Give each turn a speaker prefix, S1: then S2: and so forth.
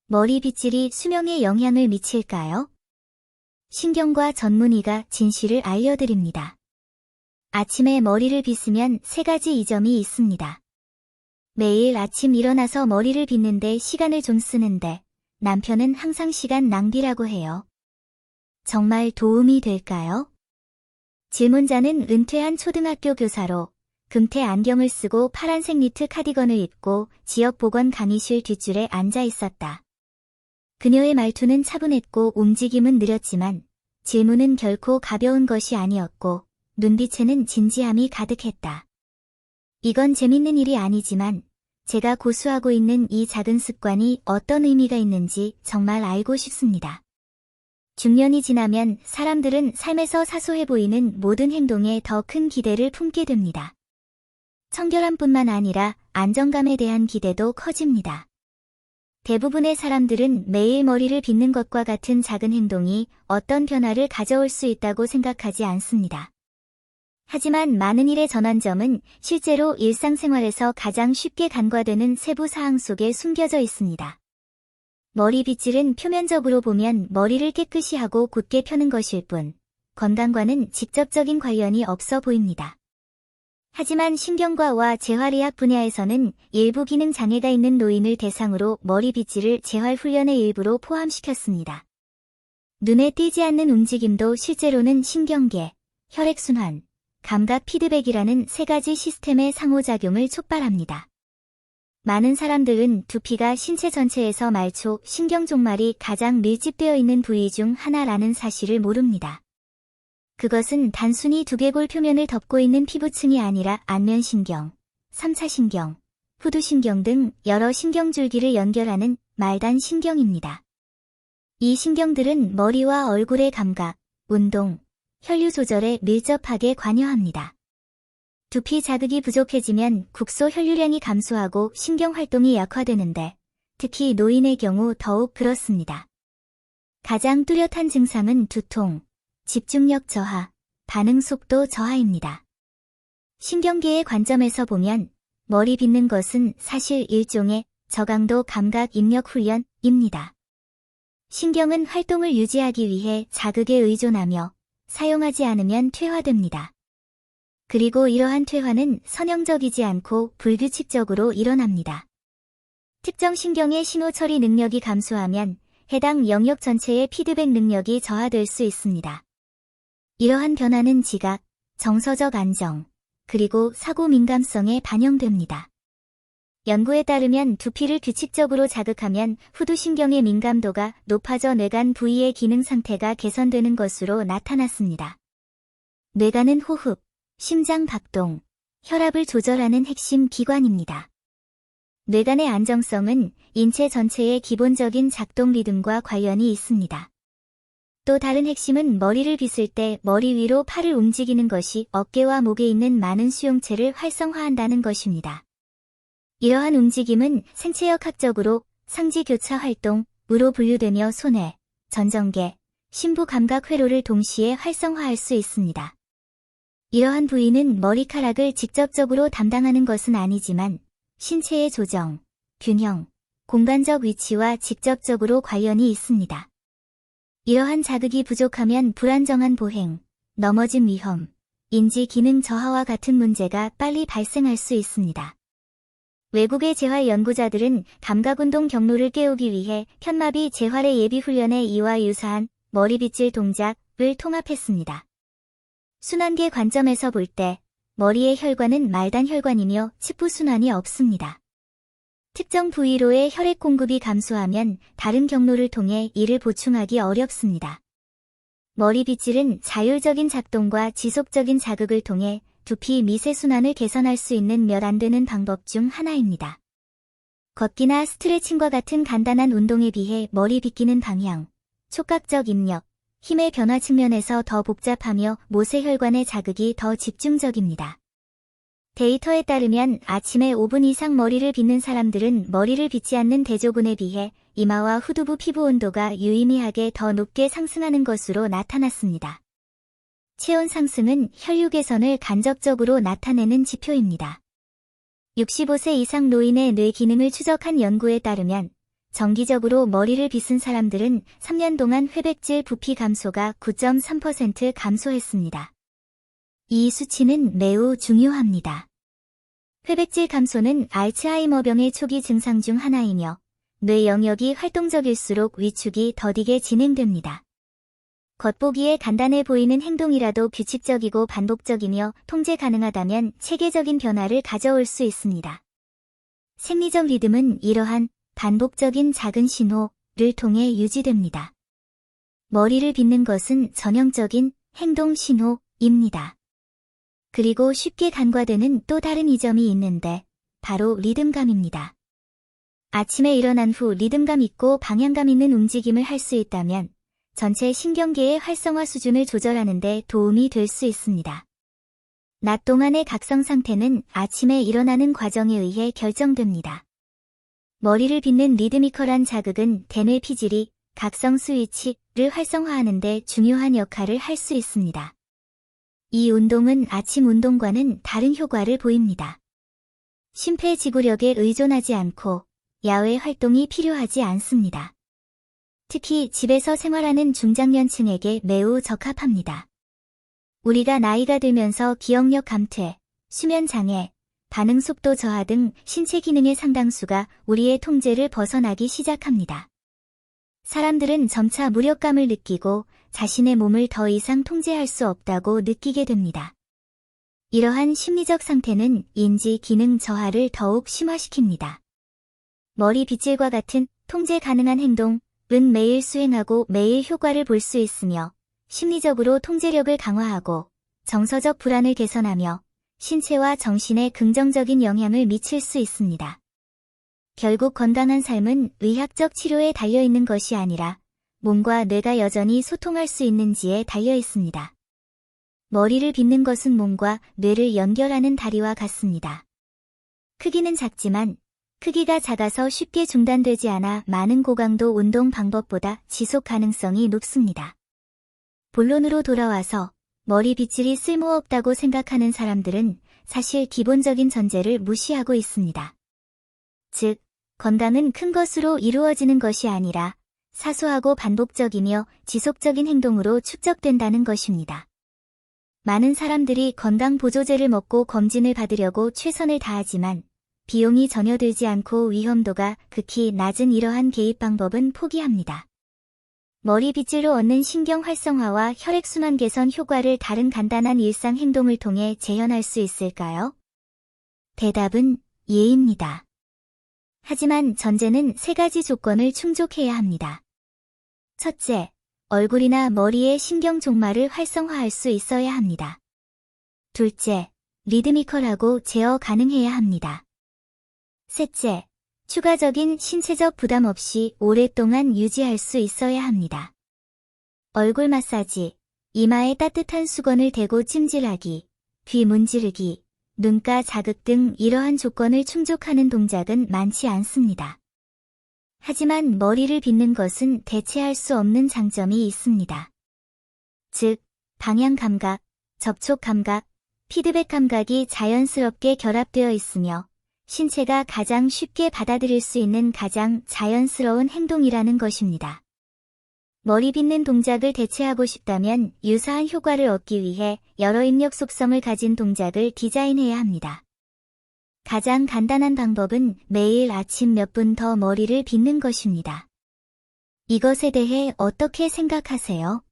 S1: 머리 빗질이 수명에 영향을 미칠까요? 신경과 전문의가 진실을 알려드립니다. 아침에 머리를 빗으면 3가지 이점이 있습니다. 매일 아침 일어나서 머리를 빗는데 시간을 좀 쓰는데 남편은 항상 시간 낭비라고 해요. 정말 도움이 될까요? 질문자는 은퇴한 초등학교 교사로 금태 안경을 쓰고 파란색 니트 카디건을 입고 지역보건 강의실 뒷줄에 앉아 있었다. 그녀의 말투는 차분했고 움직임은 느렸지만 질문은 결코 가벼운 것이 아니었고 눈빛에는 진지함이 가득했다. 이건 재밌는 일이 아니지만 제가 고수하고 있는 이 작은 습관이 어떤 의미가 있는지 정말 알고 싶습니다. 중년이 지나면 사람들은 삶에서 사소해 보이는 모든 행동에 더 큰 기대를 품게 됩니다. 청결함뿐만 아니라 안정감에 대한 기대도 커집니다. 대부분의 사람들은 매일 머리를 빗는 것과 같은 작은 행동이 어떤 변화를 가져올 수 있다고 생각하지 않습니다. 하지만 많은 일의 전환점은 실제로 일상생활에서 가장 쉽게 간과되는 세부 사항 속에 숨겨져 있습니다. 머리 빗질은 표면적으로 보면 머리를 깨끗이 하고 곧게 펴는 것일 뿐, 건강과는 직접적인 관련이 없어 보입니다. 하지만 신경과와 재활의학 분야에서는 일부 기능 장애가 있는 노인을 대상으로 머리 빗질을 재활훈련의 일부로 포함시켰습니다. 눈에 띄지 않는 움직임도 실제로는 신경계, 혈액순환, 감각 피드백이라는 3가지 시스템의 상호작용을 촉발합니다. 많은 사람들은 두피가 신체 전체에서 말초, 신경종말이 가장 밀집되어 있는 부위 중 하나라는 사실을 모릅니다. 그것은 단순히 두개골 표면을 덮고 있는 피부층이 아니라 안면신경, 3차신경, 후두신경 등 여러 신경줄기를 연결하는 말단 신경입니다. 이 신경들은 머리와 얼굴의 감각, 운동, 혈류 조절에 밀접하게 관여합니다. 두피 자극이 부족해지면 국소 혈류량이 감소하고 신경 활동이 약화되는데 특히 노인의 경우 더욱 그렇습니다. 가장 뚜렷한 증상은 두통, 집중력 저하, 반응 속도 저하입니다. 신경계의 관점에서 보면 머리 빗는 것은 사실 일종의 저강도 감각 입력 훈련입니다. 신경은 활동을 유지하기 위해 자극에 의존하며 사용하지 않으면 퇴화됩니다. 그리고 이러한 퇴화는 선형적이지 않고 불규칙적으로 일어납니다. 특정 신경의 신호 처리 능력이 감소하면 해당 영역 전체의 피드백 능력이 저하될 수 있습니다. 이러한 변화는 지각, 정서적 안정, 그리고 사고 민감성에 반영됩니다. 연구에 따르면 두피를 규칙적으로 자극하면 후두신경의 민감도가 높아져 뇌간 부위의 기능 상태가 개선되는 것으로 나타났습니다. 뇌간은 호흡, 심장 박동, 혈압을 조절하는 핵심 기관입니다. 뇌간의 안정성은 인체 전체의 기본적인 작동 리듬과 관련이 있습니다. 또 다른 핵심은 머리를 빗을 때 머리 위로 팔을 움직이는 것이 어깨와 목에 있는 많은 수용체를 활성화한다는 것입니다. 이러한 움직임은 생체역학적으로 상지교차 활동으로 분류되며 손해, 전정계, 심부 감각 회로를 동시에 활성화할 수 있습니다. 이러한 부위는 머리카락을 직접적으로 담당하는 것은 아니지만 신체의 조정, 균형, 공간적 위치와 직접적으로 관련이 있습니다. 이러한 자극이 부족하면 불안정한 보행, 넘어짐 위험, 인지 기능 저하와 같은 문제가 빨리 발생할 수 있습니다. 외국의 재활 연구자들은 감각운동 경로를 깨우기 위해 편마비 재활의 예비훈련에 이와 유사한 머리빗질 동작을 통합했습니다. 순환계 관점에서 볼 때 머리의 혈관은 말단 혈관이며 치부순환이 없습니다. 특정 부위로의 혈액 공급이 감소하면 다른 경로를 통해 이를 보충하기 어렵습니다. 머리빗질은 자율적인 작동과 지속적인 자극을 통해 두피 미세순환을 개선할 수 있는 몇 안 되는 방법 중 하나입니다. 걷기나 스트레칭과 같은 간단한 운동에 비해 머리 빗기는 방향, 촉각적 입력, 힘의 변화 측면에서 더 복잡하며 모세혈관의 자극이 더 집중적입니다. 데이터에 따르면 아침에 5분 이상 머리를 빗는 사람들은 머리를 빗지 않는 대조군에 비해 이마와 후두부 피부 온도가 유의미하게 더 높게 상승하는 것으로 나타났습니다. 체온 상승은 혈류 개선을 간접적으로 나타내는 지표입니다. 65세 이상 노인의 뇌 기능을 추적한 연구에 따르면 정기적으로 머리를 빗은 사람들은 3년 동안 회백질 부피 감소가 9.3% 감소했습니다. 이 수치는 매우 중요합니다. 회백질 감소는 알츠하이머병의 초기 증상 중 하나이며 뇌 영역이 활동적일수록 위축이 더디게 진행됩니다. 겉보기에 간단해 보이는 행동이라도 규칙적이고 반복적이며 통제 가능하다면 체계적인 변화를 가져올 수 있습니다. 생리적 리듬은 이러한 반복적인 작은 신호를 통해 유지됩니다. 머리를 빗는 것은 전형적인 행동 신호입니다. 그리고 쉽게 간과되는 또 다른 이점이 있는데 바로 리듬감입니다. 아침에 일어난 후 리듬감 있고 방향감 있는 움직임을 할 수 있다면 전체 신경계의 활성화 수준을 조절하는 데 도움이 될 수 있습니다. 낮 동안의 각성 상태는 아침에 일어나는 과정에 의해 결정됩니다. 머리를 빗는 리드미컬한 자극은 대뇌 피질이 각성 스위치를 활성화하는 데 중요한 역할을 할 수 있습니다. 이 운동은 아침 운동과는 다른 효과를 보입니다. 심폐지구력에 의존하지 않고 야외 활동이 필요하지 않습니다. 특히 집에서 생활하는 중장년층에게 매우 적합합니다. 우리가 나이가 들면서 기억력 감퇴, 수면 장애, 반응 속도 저하 등 신체 기능의 상당수가 우리의 통제를 벗어나기 시작합니다. 사람들은 점차 무력감을 느끼고 자신의 몸을 더 이상 통제할 수 없다고 느끼게 됩니다. 이러한 심리적 상태는 인지 기능 저하를 더욱 심화시킵니다. 머리 빗질과 같은 통제 가능한 행동은 매일 수행하고 매일 효과를 볼 수 있으며 심리적으로 통제력을 강화하고 정서적 불안을 개선하며 신체와 정신에 긍정적인 영향을 미칠 수 있습니다. 결국 건강한 삶은 의학적 치료에 달려있는 것이 아니라 몸과 뇌가 여전히 소통할 수 있는지에 달려 있습니다. 머리를 빗는 것은 몸과 뇌를 연결하는 다리와 같습니다. 크기는 작지만 크기가 작아서 쉽게 중단되지 않아 많은 고강도 운동 방법보다 지속 가능성이 높습니다. 본론으로 돌아와서 머리 빗질이 쓸모없다고 생각하는 사람들은 사실 기본적인 전제를 무시하고 있습니다. 즉, 건강은 큰 것으로 이루어지는 것이 아니라 사소하고 반복적이며 지속적인 행동으로 축적된다는 것입니다. 많은 사람들이 건강보조제를 먹고 검진을 받으려고 최선을 다하지만 비용이 전혀 들지 않고 위험도가 극히 낮은 이러한 개입 방법은 포기합니다. 머리 빗질로 얻는 신경 활성화와 혈액순환 개선 효과를 다른 간단한 일상 행동을 통해 재현할 수 있을까요? 대답은 예입니다. 하지만 전제는 3가지 조건을 충족해야 합니다. 첫째, 얼굴이나 머리의 신경 종말을 활성화할 수 있어야 합니다. 둘째, 리드미컬하고 제어 가능해야 합니다. 셋째, 추가적인 신체적 부담 없이 오랫동안 유지할 수 있어야 합니다. 얼굴 마사지, 이마에 따뜻한 수건을 대고 찜질하기, 귀 문지르기, 눈가 자극 등 이러한 조건을 충족하는 동작은 많지 않습니다. 하지만 머리를 빗는 것은 대체할 수 없는 장점이 있습니다. 즉, 방향 감각, 접촉 감각, 피드백 감각이 자연스럽게 결합되어 있으며 신체가 가장 쉽게 받아들일 수 있는 가장 자연스러운 행동이라는 것입니다. 머리 빗는 동작을 대체하고 싶다면 유사한 효과를 얻기 위해 여러 입력 속성을 가진 동작을 디자인해야 합니다. 가장 간단한 방법은 매일 아침 몇 분 더 머리를 빗는 것입니다. 이것에 대해 어떻게 생각하세요?